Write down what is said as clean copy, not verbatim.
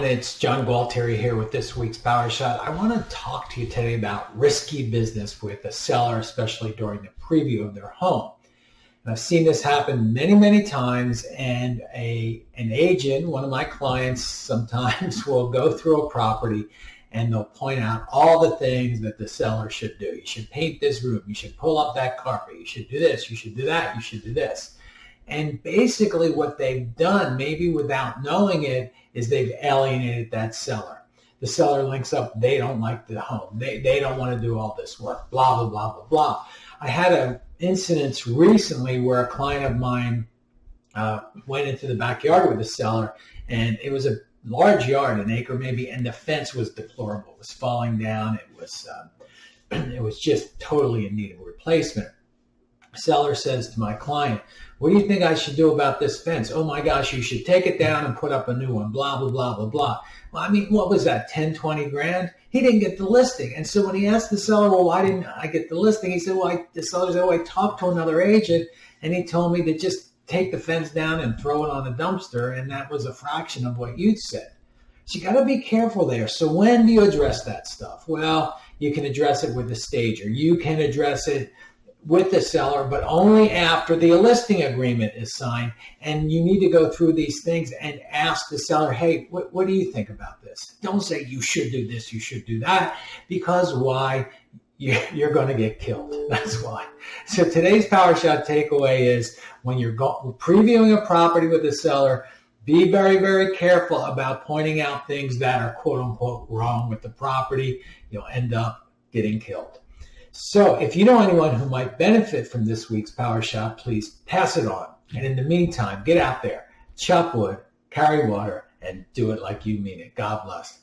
everyone. It's John Gualtieri here with this week's PowerShot. I want to talk to you today about risky business with a seller, especially during the preview of their home. And I've seen this happen many, many times, and an agent, one of my clients, sometimes will go through a property and they'll point out all the things that the seller should do. You should paint this room. You should pull up that carpet. You should do this. You should do that. You should do this. And basically what they've done, maybe without knowing it, is they've alienated that seller. The seller links up, they don't like the home. They don't want to do all this work, blah, blah, blah, blah, blah. I had an incident recently where a client of mine went into the backyard with the seller, and it was a large yard, an acre maybe, and the fence was deplorable. It was falling down. It was just totally in need of replacement. Seller says to my client, "What do you think I should do about this fence?" "Oh my gosh, you should take it down and put up a new one, blah, blah, blah, blah, blah." Well, I mean, what was that, 10, 20 grand? He didn't get the listing. And so when he asked the seller, "Well, why didn't I get the listing?" He said, the seller said, "I talked to another agent and he told me to just take the fence down and throw it on a dumpster, and that was a fraction of what you'd said." So you got to be careful there. So when do you address that stuff? Well, you can address it with the stager. You can address it with the seller, but only after the listing agreement is signed. And you need to go through these things and ask the seller, "Hey, what do you think about this?" Don't say you should do this, you should do that, because why? You're going to get killed. That's why. So today's PowerShot takeaway is when you're previewing a property with the seller, be very, very careful about pointing out things that are quote unquote wrong with the property. You'll end up getting killed. So if you know anyone who might benefit from this week's PowerShot, please pass it on. And in the meantime, get out there, chop wood, carry water, and do it like you mean it. God bless.